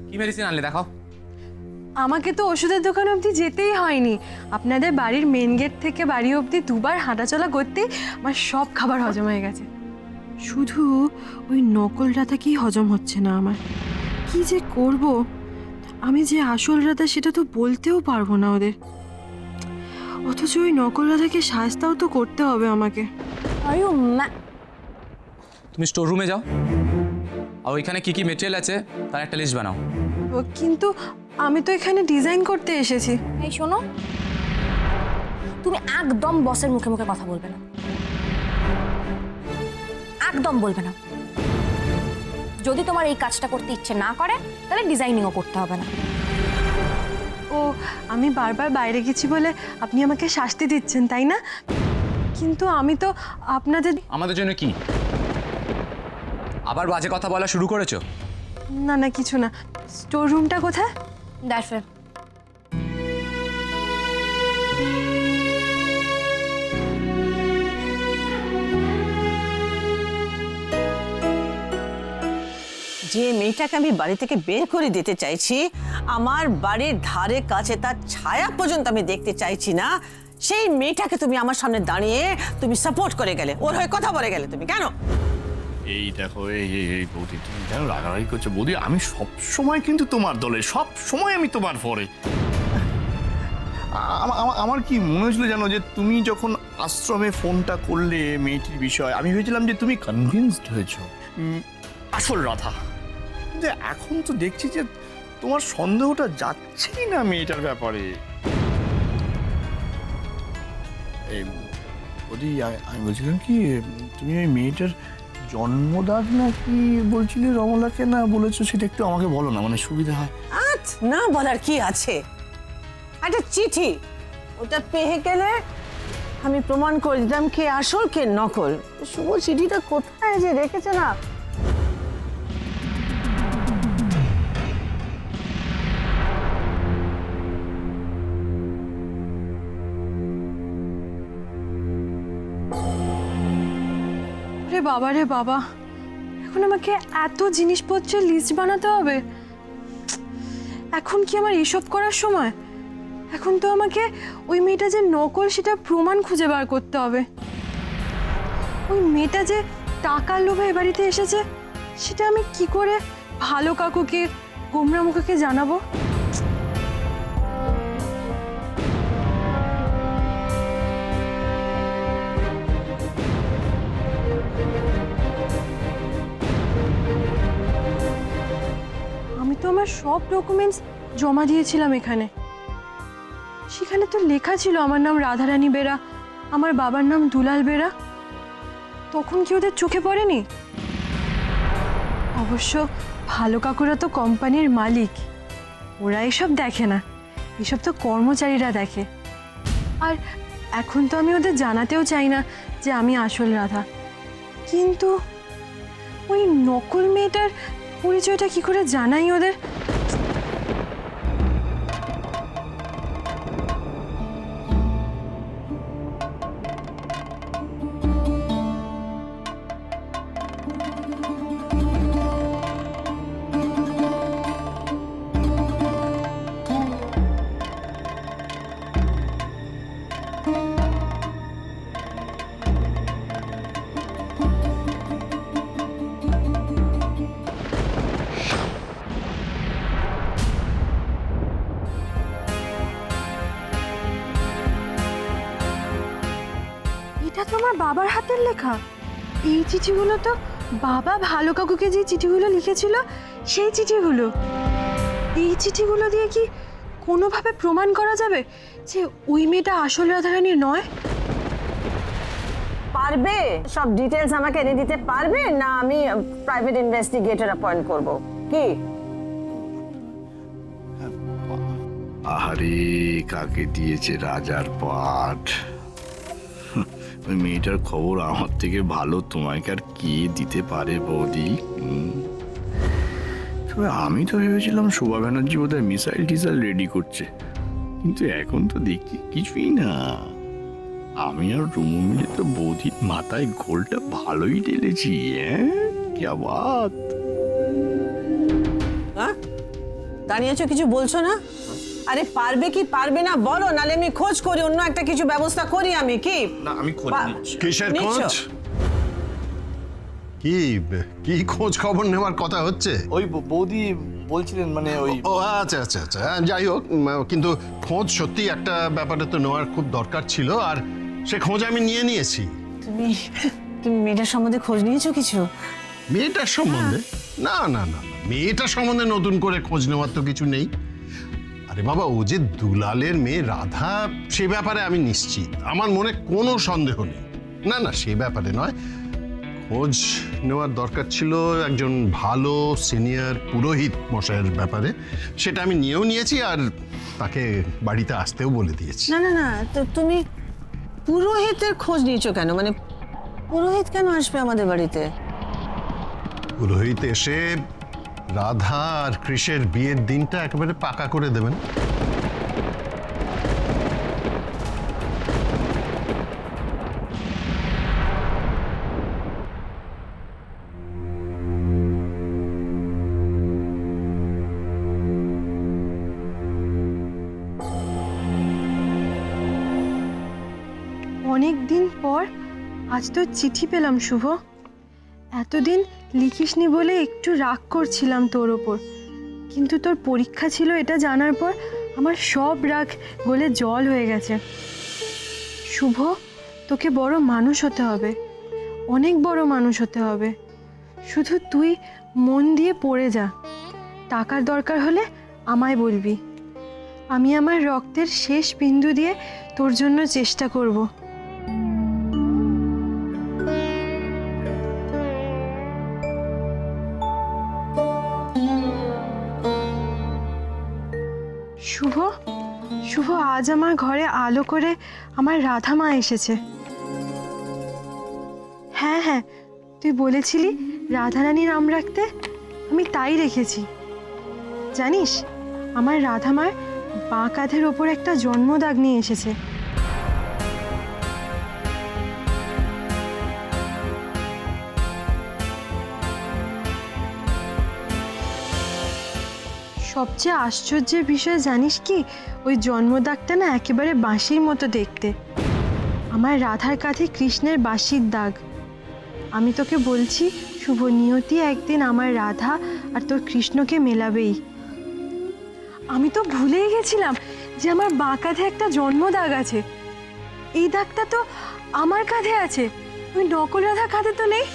কি মেডিসিন আনলে দেখাও। আমাকে তো ওষুধের দোকান অবধি যেতেই হয়নি, আপনাদের বাড়ির মেন গেট থেকে বাড়ি অবধি দুবার হাঁটাচলা করতেই আমার সব খাবার হজম হয়ে গেছে। শুধু ওই নকল রাধাকেই হজম হচ্ছে না আমার। কি যে করব, আমি যে আসল রাধা সেটা তো বলতেও পারবো না ওদের, অথচ ওই নকল রাধাকে শাস্তাও তো করতে হবে আমাকে। তুমি স্টোর রুমে যাও আর ওইখানে কি কি মেটেরিয়াল আছে তার একটা লিস্ট বানাও। কিন্তু আমি তো এখানে ডিজাইন করতে এসেছি। এই শোনো, তুমি একদম বসের মুখে মুখে কথা বলবে না, একদম বলবে না। যদি তোমার এই কাজটা করতে ইচ্ছে না করে তাহলে ডিজাইনিংও করতে হবে না। ও, আমি বারবার বাইরে গেছি বলে আপনি আমাকে শাস্তি দিচ্ছেন তাই না? কিন্তু আমি তো আপনাদের... আমাদের জন্য কি আবার বাজে কথা বলা শুরু করেছো? না না, কিছু না। স্টোর রুমটা কোথায়? দেখো, যে মেয়েটাকে আমি বাড়ি থেকে বের করে দিতে চাইছি, আমার বাড়ির ধারে কাছে তার ছায়া পর্যন্ত আমি দেখতে চাইছি না, সেই মেয়েটাকে তুমি আমার সামনে দাঁড়িয়ে তুমি সাপোর্ট করে গেলে, ওর হয়ে কথা বলে গেলে। তুমি কেন? এই দেখো, এই বৌদি তুমি কেন রাগারাগি করছো? বৌদি আমি সব সময় কিন্তু তোমার দলে, সব সময় আমি তোমার পরে। আমার কি মনে হয়েছিল জানো, যে তুমি যখন আশ্রমে ফোনটা করলে মেয়েটির বিষয়, আমি ভেবেছিলাম যে তুমি কনভিন্সড হয়েছো আসল রাধা। কিন্তু এখন তো দেখছি যে তোমার সন্দেহটা যাচ্ছেই না মেয়েটার ব্যাপারে। বৌদি আমি বলছিলাম কি, তুমি ওই মেয়েটার জন্মদাগ নাকি বলছিলে রমলাকে, না বলেছো সেটা একটু আমাকে বলো না, মানে সুবিধা হয়। না বলার কি আছে, একটা চিঠি, ওটা পেয়ে গেলে আমি প্রমাণ করে দিতাম কে আসল কে নকল। শুভ চিঠিটা কোথায় যে রেখেছে না। রে বাবা রে বাবা, এখন আমাকে এত জিনিসপত্রের লিস্ট বানাতে হবে? এখন কি আমার এসব করার সময়? এখন তো আমাকে ওই মেয়েটা যে নকল সেটা প্রমাণ খুঁজে বার করতে হবে। ওই মেয়েটা যে টাকার লোভে এ বাড়িতে এসেছে সেটা আমি কি করে ভালো কাকুকে, গোমরা মুখকে জানাবো? আমি তো আমার সব ডকুমেন্টস জমা দিয়েছিলাম এখানে, সেখানে তো লেখা ছিল আমার নাম রাধারানী বেরা, আমার বাবার নাম দুলাল বেরা। তখন কি ওদের চোখে পড়েনি? অবশ্য ভালো কাকুরা তো কোম্পানির মালিক, ওরা এসব দেখে না, এসব তো কর্মচারীরা দেখে। আর এখন তো আমি ওদের জানাতেও চাই না যে আমি আসল রাধা। কিন্তু ওই নকল মেয়েটার পরিচয়টা কি করে জানাই ওদের? এটা তো আমার বাবার হাতের লেখা। এই চিঠিগুলো তো বাবা ভালো কাকুকে যে চিঠিগুলো লিখেছিল সেই চিঠিগুলো। এই চিঠিগুলো দিয়ে কি কোনোভাবে প্রমাণ করা যাবে যে ওই মেয়েটা আসল রাধারানী নয়? পারবে? সব ডিটেলস আমাকে এনে দিতে পারবে না আমি প্রাইভেট ইনভেস্টিগেটর অ্যাপয়েন্ট করব? কি? আহারে, কাকে দিয়েছে রাজার পাঠ। ওই মেয়েটার খবর আমার থেকে ভালো তোমাকে আর কে দিতে পারে বৌদি? তবে আমি তো ভেবেছিলাম শোভা ব্যানার্জি বোধহয় মিসাইল টিসাইল রেডি করছে, কিন্তু এখন তো দেখছি কিছুই না। আমি আর রুমু মিলে তো বৌদির মাথায় ঘোলটা ভালোই ঢেলেছি। হ্যাঁ, কি বাত! দাঁড়িয়েছো, কিছু বলছো না? আরে পারবে কি পারবে না বলো, নালে আমি খোঁজ করি, অন্য একটা কিছু ব্যবস্থা করি আমি। কি না আমি খোঁজ বা- নিচ্ছি। কিসের নিচ্ছ? খোঁজ? কি কি খোঁজ খবর নেওয়ার কথা হচ্ছে? ওই বৌদি বলছিলেন মানে ওই ও আচ্ছা আচ্ছা আচ্ছা, যাই হোক, কিন্তু খোঁজ সত্যি একটা ব্যাপারে তো নেওয়ার খুব দরকার ছিল, আর সে খোঁজ আমি নিয়েছি। তুমি তুমি মেয়েটার সম্বন্ধে খোঁজ নিয়েছো কিছু? মেয়েটার সম্বন্ধে? না না না না, মেয়েটার সম্বন্ধে নতুন করে খোঁজ নেওয়ার তো কিছু নেই। আরে বাবা, ও যে দুলালের মেয়ে রাধা, সে ব্যাপারে আমি নিশ্চিত, আমার মনে কোনো সন্দেহ নেই। না না, সে ব্যাপারে নয়, খোঁজ নেওয়ার দরকার ছিল একজন ভালো সিনিয়র পুরোহিত মশাইয়ের ব্যাপারে। সেটা আমি নিয়েছি, আর তাকে বাড়িতে আসতেও বলে দিয়েছি। না না না, তো তুমি পুরোহিতের খোঁজ নিয়েছো কেন? মানে পুরোহিত কেন আসবে আমাদের বাড়িতে? পুরোহিত এসে রাধা আর কৃষের বিয়ের দিনটা একেবারে পাকা করে দেবেন। অনেক দিন পর আজ তো চিঠি পেলাম শুভ। এতদিন লিখিসনি বলে একটু রাগ করছিলাম তোর ওপর, কিন্তু তোর পরীক্ষা ছিল এটা জানার পর আমার সব রাগ গলে জল হয়ে গেছে। শুভ, তোকে বড় মানুষ হতে হবে, অনেক বড় মানুষ হতে হবে। শুধু তুই মন দিয়ে পড়ে যা, টাকার দরকার হলে আমায় বলবি। আমি আমার রক্তের শেষ বিন্দু দিয়ে তোর জন্য চেষ্টা করব। শুভ, শুভ, আজ আমার ঘরে আলো করে আমার রাধা মা এসেছে। হ্যাঁ হ্যাঁ, তুই বলেছিলি রাধারানী নাম রাখতে, আমি তাই রেখেছি। জানিস, আমার রাধা মার বাঁ কাঁধের ওপর একটা জন্মদাগ নিয়ে এসেছে। সবচেয়ে আশ্চর্যের বিষয় জানিস কি, ওই জন্মদাগটা না একেবারে বাঁশির মতো দেখতে। আমার রাধার কাঁধে কৃষ্ণের বাঁশির দাগ। আমি তোকে বলছি, শুভ নিয়তি একদিন আমার রাধা আর তোর কৃষ্ণকে মেলাবেই। আমি তো ভুলেই গেছিলাম যে আমার বাঁ কাঁধে একটা জন্মদাগ আছে। এই দাগটা তো আমার কাঁধে আছে, ওই নকল রাধার কাঁধে তো নেই।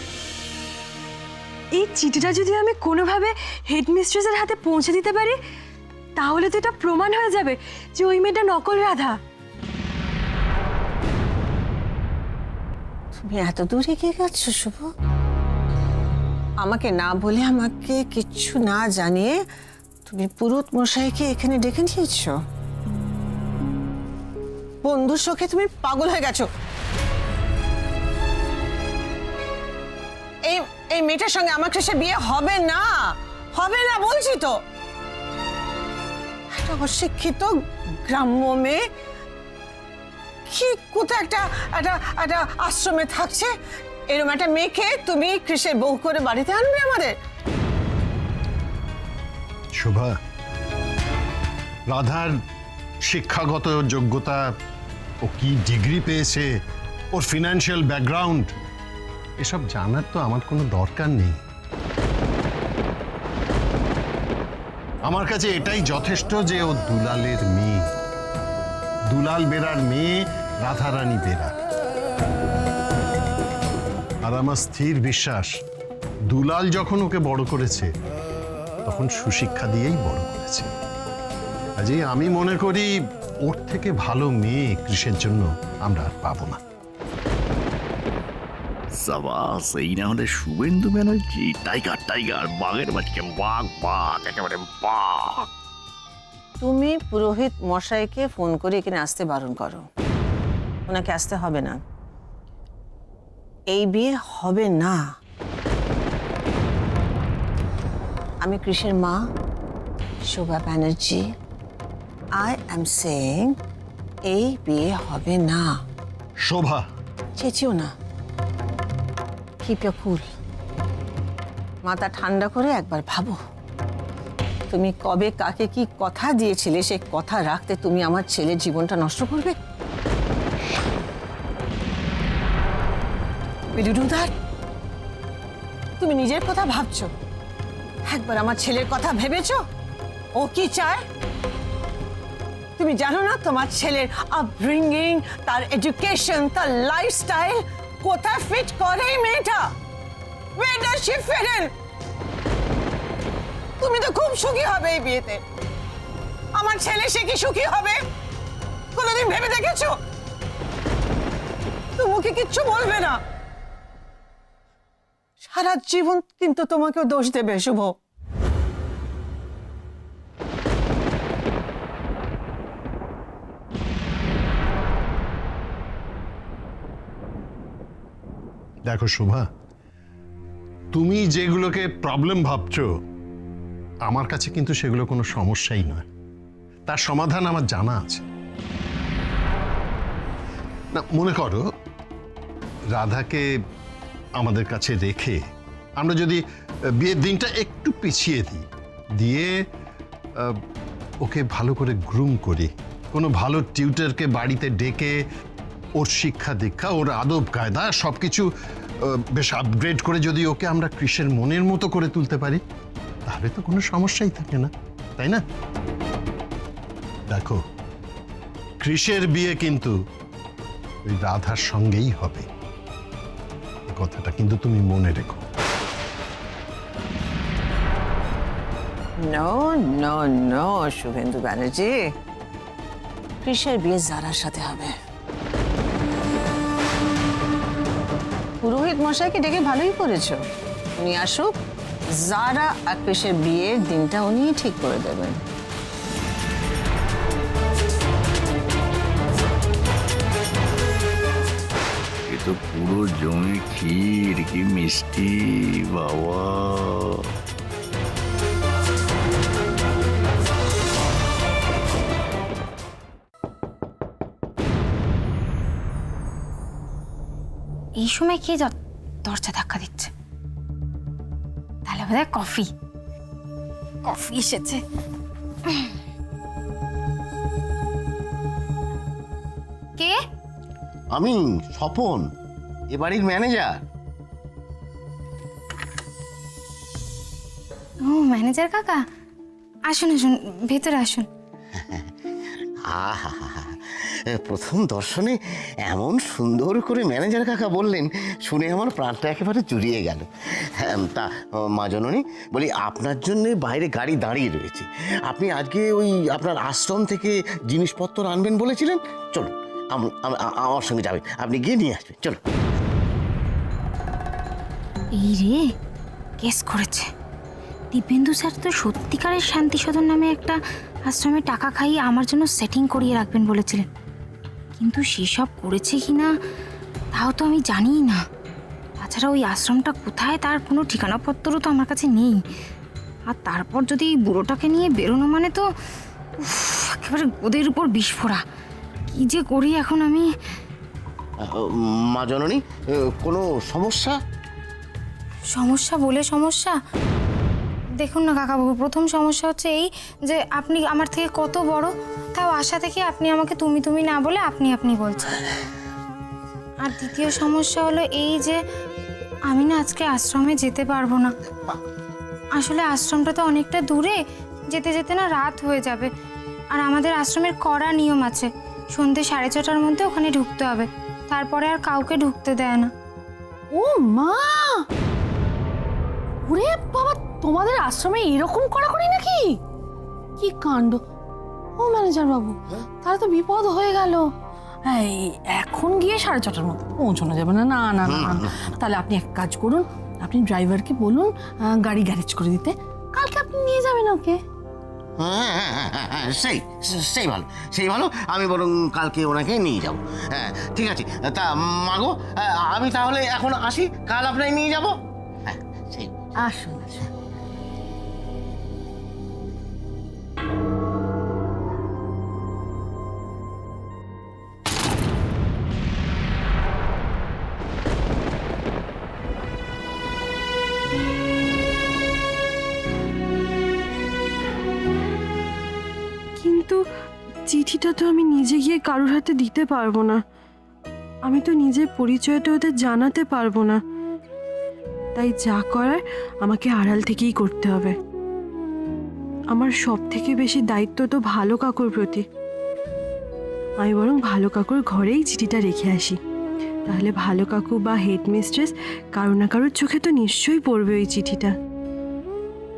এই চিঠিটা যদি আমি কোনোভাবে হেডমিস্ট্রেসের হাতে পৌঁছে দিতে পারি, তাহলে তো এটা প্রমাণ হয়ে যাবে যে ওই মেয়েটা নকল রাধা। তুমি এত দূর এগিয়ে গেছ শুভ? আমাকে না বলে, আমাকে কিচ্ছু না জানিয়ে তুমি পুরোহিত মশাইকে এখানে ডেকে নিয়েছ? বন্ধুর শোকে তুমি পাগল হয়ে গেছো। এই এই মেয়েটার সঙ্গে আমার কৃষে বিয়ে হবে না, হবে না বলছি তো। একটা অশিক্ষিত গ্রাম্য মেয়ে কি কোথায় একটা একটা একটা আশ্রমে থাকছে, এরকম একটা মেয়েকে তুমি কৃষের বউ করে বাড়িতে আনবে আমাদের? শোভা, রাধার শিক্ষাগত যোগ্যতা, ও কি ডিগ্রি পেয়েছে, ওর ফিনান্সিয়াল ব্যাকগ্রাউন্ড, এসব জানার তো আমার কোনো দরকার নেই। আমার কাছে এটাই যথেষ্ট যে ও দুলালের মেয়ে, দুলাল বেরার মেয়ে রাধারানী বেরা। আর আমার স্থির বিশ্বাস, দুলাল যখন ওকে বড় করেছে তখন সুশিক্ষা দিয়েই বড় করেছে। কাজেই আমি মনে করি ওর থেকে ভালো মেয়ে কৃষের জন্য আমরা আর পাবো না। সাবাস, এই না হলে শুভেন্দু ব্যানার্জি, টাইগার টাইগার, বাঘের বাচ্চা বাঘ বাঘ, একেবারে বাঘ। তুমি পুরোহিত মশাইকে ফোন করে এখানে আসতে বারণ করো। ওনাকে আসতে হবে না, এই বিয়ে হবে না। আমি কৃষের মা শোভা ব্যানার্জি, আই এম সেইং এই বিয়ে হবে না। শোভা, চেঁচিও না, কিপ ইয়োর কুল। মাথা ঠান্ডা করে একবার ভাবো। তুমি কবে কাকে কি কথা দিয়েছিলে সে কথা রাখতে তুমি আমার ছেলের জীবনটা নষ্ট করবে? Will you do that? তুমি নিজের কথা ভাবছো, একবার আমার ছেলের কথা ভেবেছো ও কি চায়? তুমি জানো না তোমার ছেলের আপব্রিঙ্গিং, তার এডুকেশন, তার লাইফস্টাইল কোথায় ফিট করে এই মেয়েটা? Where does she fit in? তুমি তো খুব সুখী হবে এই বিয়েতে। আমার ছেলে সে কি সুখী হবে কোনোদিন ভেবে দেখেছো? তুমি মুখে কিচ্ছু বলবে না, সারা জীবন কিন্তু তোমাকেও দোষ দেবে শুভ। দেখো শোভা, তুমি যেগুলোকে প্রবলেম ভাবছো আমার কাছে কিন্তু সেগুলো কোনো সমস্যাই নয়, তার সমাধান আমার জানা আছে। না মনে করো রাধাকে আমাদের কাছে রেখে আমরা যদি বিয়ের দিনটা একটু পিছিয়ে দিই, দিয়ে ওকে ভালো করে গ্রুম করি, কোনো ভালো টিউটরকে বাড়িতে ডেকে ওর শিক্ষা দীক্ষা, ওর আদব কায়দা সবকিছু বেশ আপগ্রেড করে যদি ওকে আমরা কৃষের মনের মতো করে তুলতে পারি, তাহলে তো কোনো সমস্যাই থাকে না, তাই না? দেখো কৃষের বিয়ে কিন্তু ওই রাধার সঙ্গেই হবে, এই কথাটা কিন্তু তুমি মনে রেখো। No no no Suvendu Banerjee, কৃষের বিয়ে জারার সাথে হবে। পুরোহিত মশাইকে ডেকে ভালোই করেছো, উনি আসুক, জারা আর কৃষের বিয়ের দিনটা উনি ঠিক করে দেবেন। এ তো পুরো জমি ক্ষীর, কি মিষ্টি বাবা। এই সময় কে দরজা ধাক্কা দিচ্ছে? তাহলে বোধহয় কফি এসেছে। কে? আমি স্বপন, এ বাড়ির ম্যানেজার। ও ম্যানেজার কাকা, আসুন আসুন, ভেতরে আসুন। আহা, প্রথম দর্শনে এমন সুন্দর করে ম্যানেজার কাকা বললেন, শুনে আমার প্রাণটা একেবারে জুড়িয়ে গেল। তা মা জননী, বলি আপনার জন্য বাইরে গাড়ি দাঁড়িয়ে রয়েছে, আপনি আজকে ওই আপনার আশ্রম থেকে জিনিসপত্র আনবেন বলেছিলেন, চলুন আমার সঙ্গে যাবেন, আপনি গিয়ে নিয়ে আসবেন, চলুন। এই রে, কেস করেছে। দীপেন্দু স্যার তো সত্যিকারের শান্তি সদন নামে একটা আশ্রমে টাকা খাইয়ে আমার জন্য সেটিং করিয়ে রাখবেন বলেছিলেন, কিন্তু সেসব করেছে কি না তাও তো আমি জানিই না। তাছাড়া ওই আশ্রমটা কোথায় তার কোনো ঠিকানাপত্রও তো আমার কাছে নেই। আর তারপর যদি এই বুড়োটাকে নিয়ে বেরোনো মানে তো একেবারে ওদের উপর বিস্ফোরা। কি যে করি এখন আমি। মা জননী, কোনো সমস্যা? সমস্যা বলে সমস্যা? দেখুন না কাকাবাবু, প্রথম সমস্যা হচ্ছে এই যে আপনি আমার থেকে কত বড়, তাও আশা থেকে আপনি আমাকে তুমি না বলে আপনি বলছেন। আর দ্বিতীয় সমস্যা হলো এই যে আমি না আজকে আশ্রমে যেতে পারবো না। আসলে আশ্রমটা তো অনেকটা দূরে, যেতে যেতে না রাত হয়ে যাবে। আর আমাদের আশ্রমের কড়া নিয়ম আছে, সন্ধ্যে 6:30টার মধ্যে ওখানে ঢুকতে হবে, তারপরে আর কাউকে ঢুকতে দেয় না। ও মা, ওরে বাবা, তোমাদের আশ্রমে এরকম কড়াকড়ি নাকি? কি কাণ্ড! ও ম্যানেজার বাবু, তাহলে তো বিপদ হয়ে গেল। এই এখন গিয়ে 6:30টার মধ্যে পৌঁছানো যাবে না। না না না না, তাহলে আপনি এক কাজ করুন, আপনি ড্রাইভারকে বলুন গাড়ি গ্যারেজ করে দিতে, কালকে আপনি নিয়ে যাবেন ওকে। হ্যাঁ, সেই ভালো, আমি বরং কালকে ওনাকে নিয়ে যাব। হ্যাঁ ঠিক আছে। তা মাগো, আমি তাহলে এখন আসি, কাল আপনাকে নিয়ে যাব। হ্যাঁ সেই। আসুন আসুন। কিন্তু চিঠিটা তো আমি নিজে গিয়ে কারোর হাতে দিতে পারবো না, আমি তো নিজের পরিচয়টা ওদের জানাতে পারবো না। তাই যা করার আমাকে আড়াল থেকেই করতে হবে। আমার সব থেকে বেশি দায়িত্ব তো ভালো কাকুর প্রতি। আমি বরং ভালো কাকুর ঘরেই চিঠিটা রেখে আসি, তাহলে ভালো কাকু বা হেডমিস্ট্রেস কারো না কারোর চোখে তো নিশ্চয়ই পড়বে ওই চিঠিটা।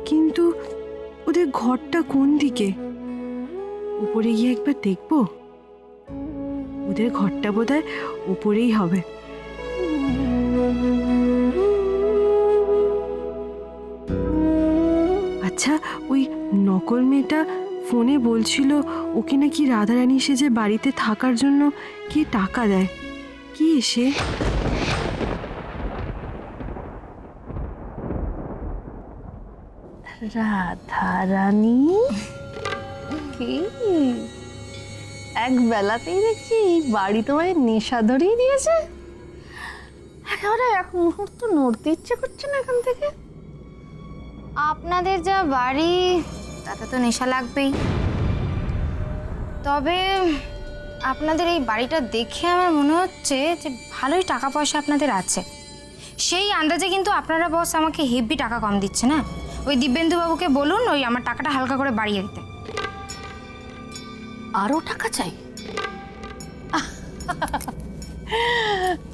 কিন্তু ওদের ঘরটা কোন দিকে? উপরে গিয়ে একবার দেখবো। ওদের ঘরটা বোধহয় উপরেই হবে। আচ্ছা, ওই নকল মেয়েটা ফোনে বলছিল ওকে নাকি রাধারানী সেজে বাড়িতে থাকার জন্য কে টাকা দেয়। কি এসে? রাধারানী কি এক বেলাতেই দেখছি এই বাড়ি তোমায় নেশা ধরিয়ে দিয়েছে। একেবারে এক মুহূর্ত নড়তে ইচ্ছে করছে না এখান থেকে। আপনাদের যা বাড়ি তাতে তো নেশা লাগবেই। তবে আপনাদের এই বাড়িটা দেখে আমার মনে হচ্ছে যে ভালোই টাকা পয়সা আপনাদের আছে। সেই আন্দাজে কিন্তু আপনারা বস আমাকে হেভি টাকা কম দিচ্ছে না। ওই দিব্যেন্দু বাবুকে বলুন ওই আমার টাকাটা হালকা করে বাড়িয়ে দিতে। আরো টাকা চাই?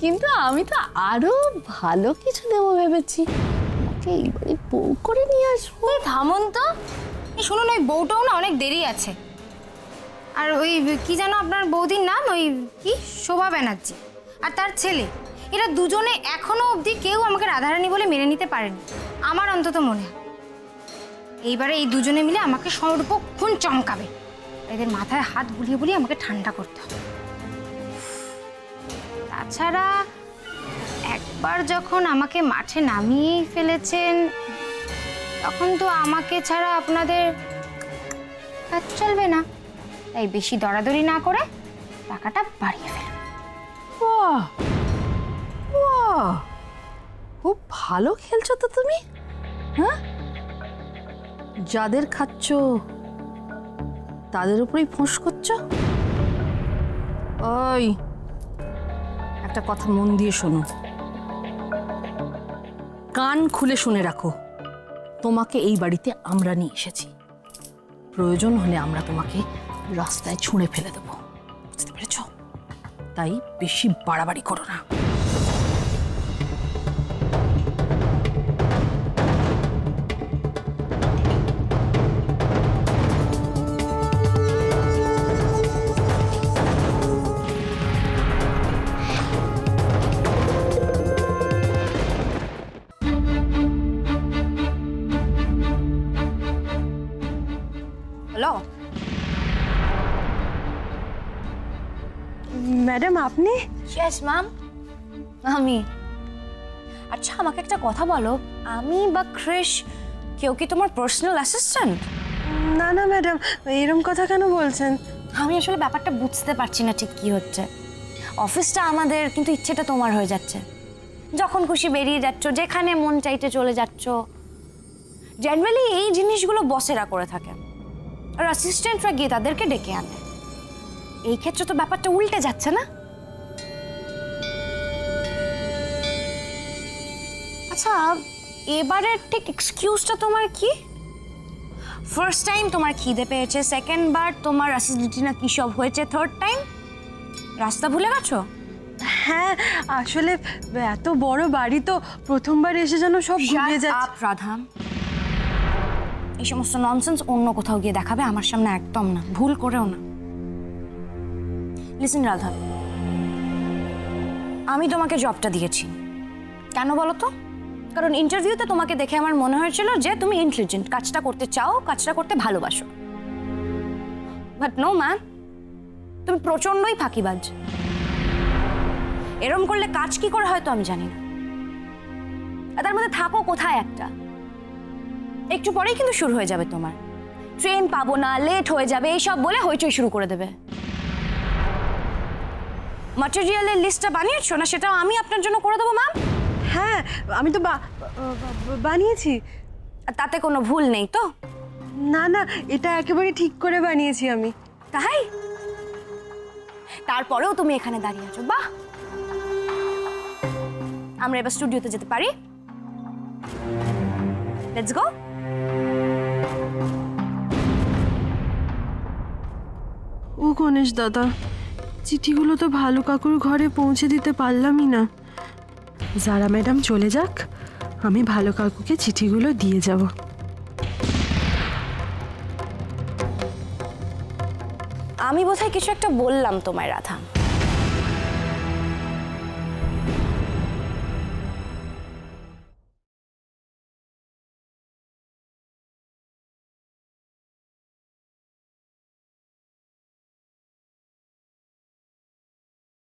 কিন্তু আমি তো আরো ভালো কিছু দেবো ভেবেছি। আমাকে এই বাড়ি বউ করে নিয়ে আসবো। থামুন তো, এই শুনুন ওই বউটাও না অনেক দেরি আছে। আর ওই কি যেন আপনার বৌদির নাম, ওই কি শোভা ব্যানার্জি আর তার ছেলে, এরা দুজনে এখনো অবধি কেউ আমাকে রাধারানী বলে মেনে নিতে পারেনি, আমার অন্তত মনে হয়। এইবারে এই দুজনে মিলে আমাকে সর্বক্ষণ চমকাবে। এদের মাথায় হাত বুলিয়ে বুলিয়ে আমাকে ঠান্ডা করতে হবে। তাছাড়া একবার যখন আমাকে মাঠে নামিয়েই ফেলেছেন তখন তো আমাকে ছাড়া আপনাদের কাজ চলবে না। তাই বেশি দরাদরি না করে টাকাটা বাড়িয়ে ফেলুন। বাহ বাহ, খুব ভালো খেলছো তো তুমি। হ্যাঁ, যাদের খাচ্ছ তাদের উপরেই ফোঁস করছো। ওই একটা কথা মন দিয়ে শোনো, কান খুলে শুনে রাখো। তোমাকে এই বাড়িতে আমরা নিয়ে এসেছি, প্রয়োজন হলে আমরা তোমাকে রাস্তায় ছুঁড়ে ফেলে দেবো, বুঝতে পেরেছ? তাই বেশি বাড়াবাড়ি করো না। হ্যালো, ম্যাডাম আপনি? ইয়েস ম্যাম, আমি। আচ্ছা আমাকে একটা কথা বলো, আমি বা ক্রিশ কেউ কি তোমার পার্সোনাল অ্যাসিস্ট্যান্ট? না না ম্যাডাম, এরম কথা কেন বলছেন? আমি আসলে ব্যাপারটা বুঝতে পারছি না ঠিক কি হচ্ছে। অফিসটা আমাদের, কিন্তু ইচ্ছেটা তোমার হয়ে যাচ্ছে। যখন খুশি বেরিয়ে যাচ্ছ, যেখানে মন চাইতে চলে যাচ্ছ। জেনারেলি এই জিনিসগুলো বসেরা করে থাকে, আর অ্যাসিস্ট্যান্টরা গিয়ে তাদেরকে ডেকে আনে। এই ক্ষেত্রে তো ব্যাপারটা উল্টে যাচ্ছে না? আচ্ছা এবারের ঠিক এক্সকিউজটা তোমার কি? ফার্স্ট টাইম তোমার খিদে পেয়েছে, সেকেন্ড বার তোমার অ্যাসিডিটি না কি সব হয়েছে, থার্ড টাইম রাস্তা ভুলে গেছো? হ্যাঁ, আসলে এত বড় বাড়ি তো প্রথমবার এসে যেন সব ঘুরিয়ে যাচ্ছে। রাধা, এই সমস্ত ননসেন্স অন্য কোথাও গিয়ে দেখাবে, আমার সামনে একদম না, ভুল করেও না। লিসেন রাধা, আমি তোমাকে জবটা দিয়েছি কেন বলো তো? কারণ ইন্টারভিউতে তোমাকে দেখে আমার মনে হয়েছিল যে তুমি ইন্টেলিজেন্ট, কাজটা করতে চাও, কাজটা করতে ভালোবাসো। বাট নো ম্যাম, তুমি প্রচন্ডই ফাঁকিবাজ। এরম করলে কাজ কি করে হয়তো আমি জানি না। আর তার মধ্যে থাকো কোথায় একটা, একটু পরেই কিন্তু শুরু হয়ে যাবে তোমার ট্রেন পাবো না, লেট হয়ে যাবে, এইসব বলে হইচই শুরু করে দেবে। ম্যাটেরিয়ালের লিস্টটা বানিয়েছো না? সেটাও আমি আপনার জন্য করে দেবো ম্যাম। হ্যাঁ, আমি তো বানিয়েছি। আর তাতে কোনো ভুল নেই তো? না না, এটা একেবারে ঠিক করে বানিয়েছি আমি। তাই তারপরেও তুমি এখানে দাঁড়িয়ে আছো, বাহ। আমরা এবার স্টুডিওতে যেতে পারি। Let's go. ও গণেশ দাদা, চিঠিগুলো তো ভালো কাকুর ঘরে পৌঁছে দিতে পারলামই না। যারা ম্যাডাম চলে যাক, আমি ভালো কাকুকে চিঠিগুলো দিয়ে যাব। আমি বোধহয় কিছু একটা বললাম তোমায়, রাধা।